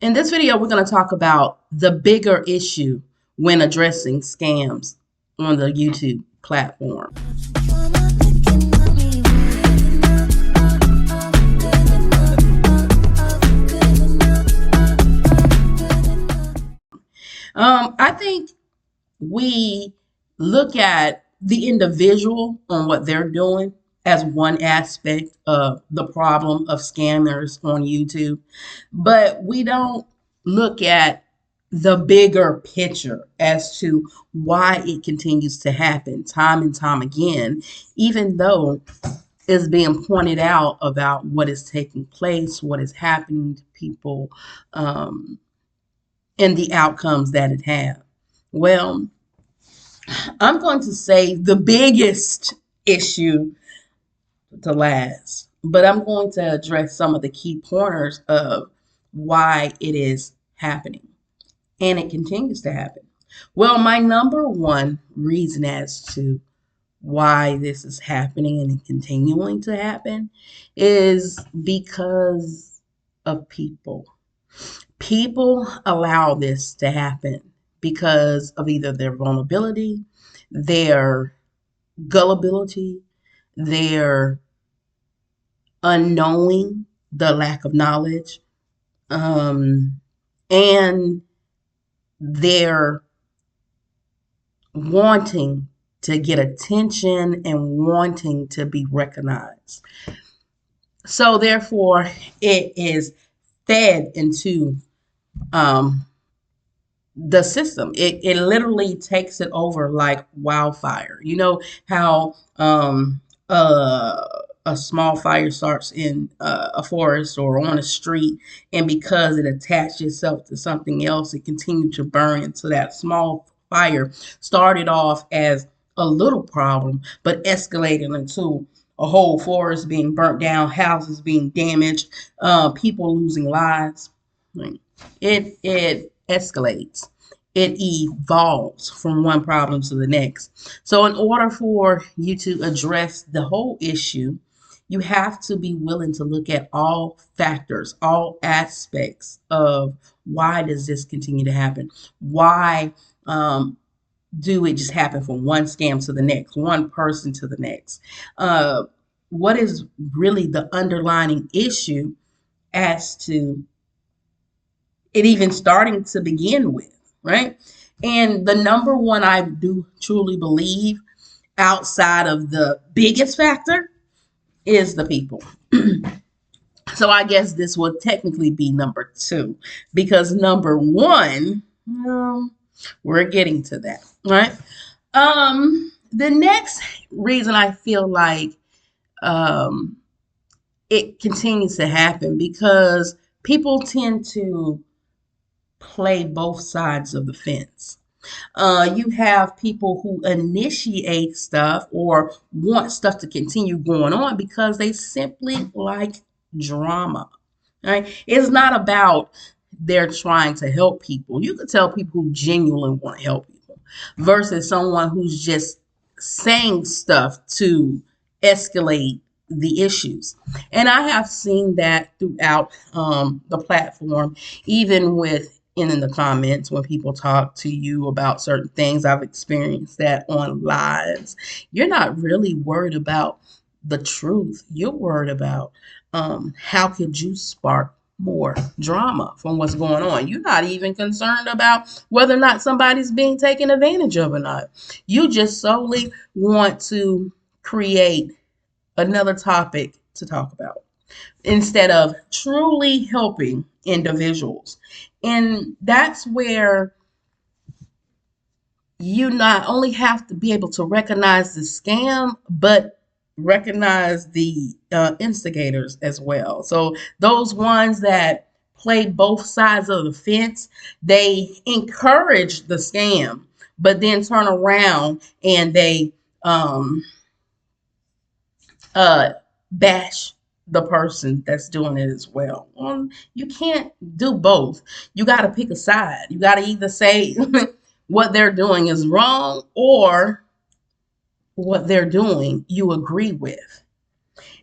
In this video, we're going to talk about the bigger issue when addressing scams on the YouTube platform. I think we look at the individual on what they're doing as one aspect of the problem of scammers on YouTube, but we don't look at the bigger picture as to why it continues to happen time and time again, even though it's being pointed out about what is taking place, what is happening to people, and the outcomes that it has. Well, I'm going to say the biggest issue to last, but I'm going to address some of the key pointers of why it is happening, and it continues to happen. Well, my number one reason as to why this is happening and continuing to happen is because of people. People allow this to happen because of either their vulnerability, their gullibility, their unknowing, the lack of knowledge, and their wanting to get attention and wanting to be recognized. So therefore, it is fed into the system. It literally takes it over like wildfire. You know how a small fire starts in a forest or on a street, and because it attached itself to something else, it continued to burn. And so that small fire started off as a little problem, but escalated into a whole forest being burnt down, houses being damaged, people losing lives. It escalates. It evolves from one problem to the next. So in order for you to address the whole issue, you have to be willing to look at all factors, all aspects of why does this continue to happen? Why do it just happen from one scam to the next, one person to the next? What is really the underlying issue as to it even starting to begin with, right? And the number one, I do truly believe, outside of the biggest factor, is the people. So I guess this would technically be number two, because number one, we're getting to that, right? The next reason I feel like it continues to happen because people tend to play both sides of the fence. You have people who initiate stuff or want stuff to continue going on because they simply like drama. Right? It's not about they're trying to help people. You could tell people who genuinely want to help people versus someone who's just saying stuff to escalate the issues. And I have seen that throughout the platform, even in the comments when people talk to you about certain things. I've experienced that on lives. You're not really worried about the truth. You're worried about how could you spark more drama from what's going on. You're not even concerned about whether or not somebody's being taken advantage of or not. You just solely want to create another topic to talk about instead of truly helping individuals. And that's where you not only have to be able to recognize the scam, but recognize the instigators as well. So those ones that play both sides of the fence, they encourage the scam, but then turn around and they bash the person that's doing it as well. You can't do both. You got to pick a side. You got to either say what they're doing is wrong or what they're doing you agree with.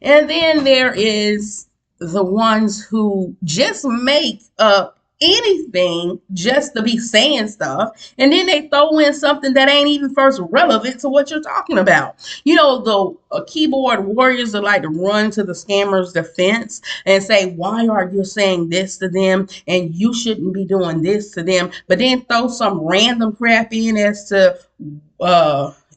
And then there is the ones who just make up anything just to be saying stuff, and then they throw in something that ain't even first relevant to what you're talking about. You know, the keyboard warriors that like to run to the scammer's defense and say, why are you saying this to them, and you shouldn't be doing this to them, but then throw some random crap in as to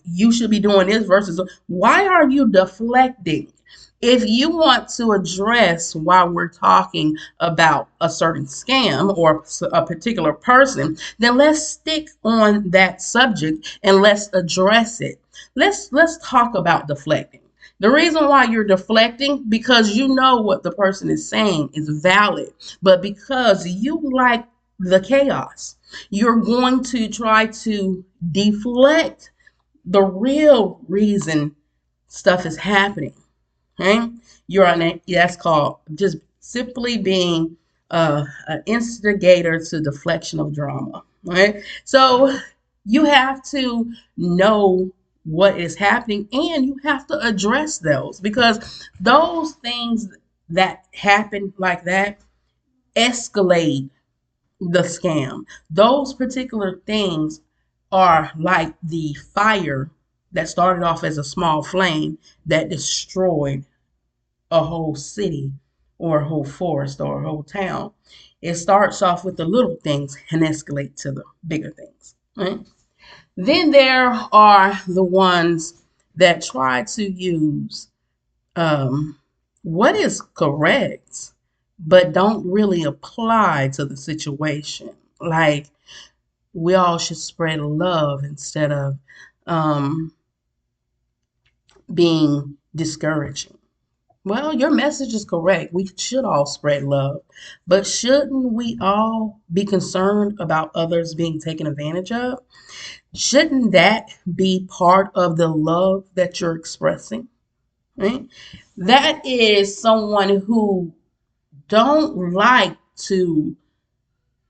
you should be doing this versus why are you deflecting? If you want to address why we're talking about a certain scam or a particular person, then let's stick on that subject and let's address it. Let's talk about deflecting. The reason why you're deflecting, because you know what the person is saying is valid, but because you like the chaos, you're going to try to deflect the real reason stuff is happening. Okay, you're on it. That's called just simply being an instigator to deflection of drama. Right. So you have to know what is happening and you have to address those, because those things that happen like that escalate the scam. Those particular things are like the fire that started off as a small flame that destroyed a whole city or a whole forest or a whole town. It starts off with the little things and escalate to the bigger things. Right? Then there are the ones that try to use what is correct, but don't really apply to the situation. Like, we all should spread love instead of um, being discouraging. Well, your message is correct. We should all spread love. But shouldn't we all be concerned about others being taken advantage of? Shouldn't that be part of the love that you're expressing? Right? That is someone who don't like to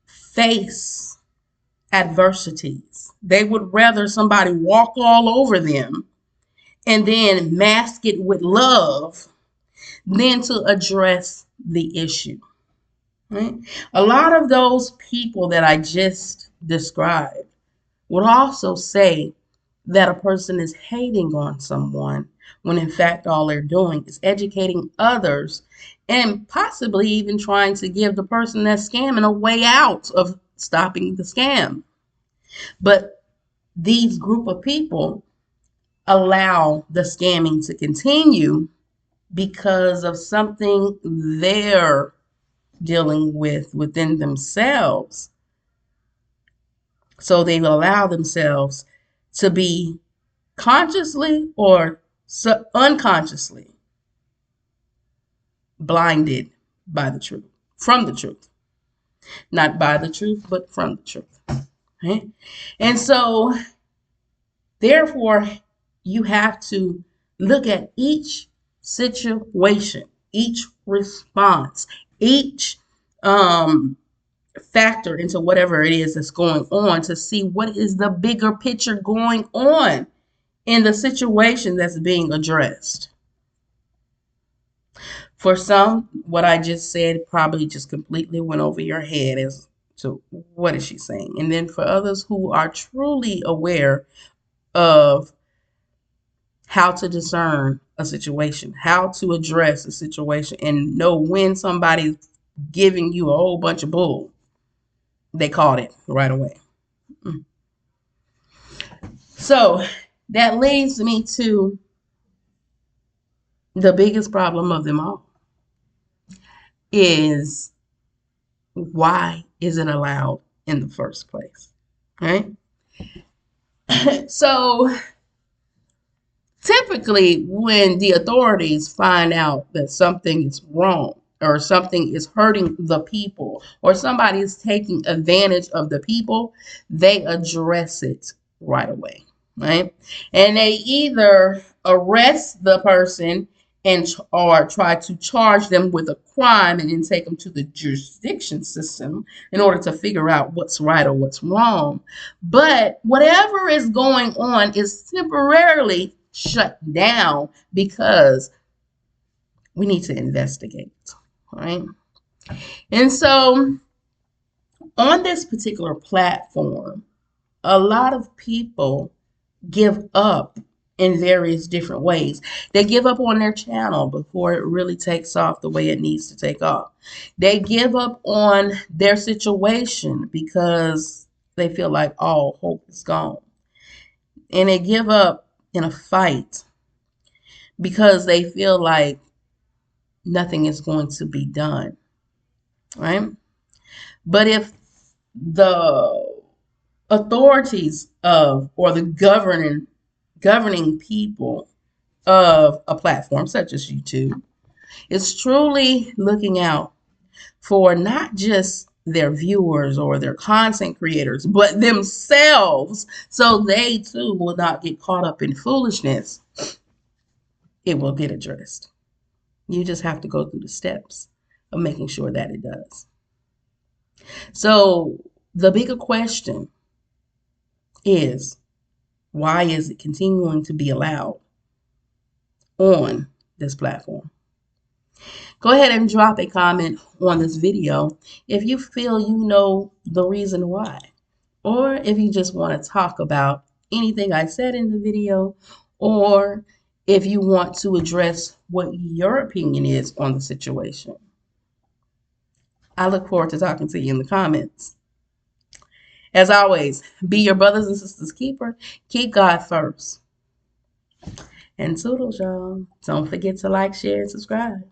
face adversities. They would rather somebody walk all over them and then mask it with love than to address the issue. Right? A lot of those people that I just described would also say that a person is hating on someone when in fact all they're doing is educating others and possibly even trying to give the person that's scamming a way out of stopping the scam. But these group of people allow the scamming to continue because of something they're dealing with within themselves. So they allow themselves to be consciously or unconsciously blinded by the truth, from the truth. Not by the truth, but from the truth. Right? And so, therefore, you have to look at each situation, each response, each factor into whatever it is that's going on to see what is the bigger picture going on in the situation that's being addressed. For some, what I just said probably just completely went over your head as to what is she saying. And then for others who are truly aware of how to discern a situation, how to address a situation, and know when somebody's giving you a whole bunch of bull, they caught it right away. So that leads me to the biggest problem of them all is, why is it allowed in the first place? Right? So typically when the authorities find out that something is wrong or something is hurting the people or somebody is taking advantage of the people, they address it right away. Right? And they either arrest the person and or try to charge them with a crime and then take them to the jurisdiction system in order to figure out what's right or what's wrong. But whatever is going on is temporarily shut down because we need to investigate, right? And so On this particular platform, a lot of people give up in various different ways. They give up on their channel before it really takes off the way it needs to take off. They give up on their situation because they feel like all hope is gone. And they give up in a fight because they feel like nothing is going to be done, right? But if the authorities of or the governing people of a platform such as YouTube is truly looking out for not just their viewers or their content creators, but themselves, so they too will not get caught up in foolishness, it will get addressed. You just have to go through the steps of making sure that it does. So the bigger question is, why is it continuing to be allowed on this platform? Go ahead and drop a comment on this video if you feel you know the reason why, or if you just want to talk about anything I said in the video, or if you want to address what your opinion is on the situation. I look forward to talking to you in the comments. As always, be your brothers and sisters keeper. Keep God first. And toodles, y'all. Don't forget to like, share, and subscribe.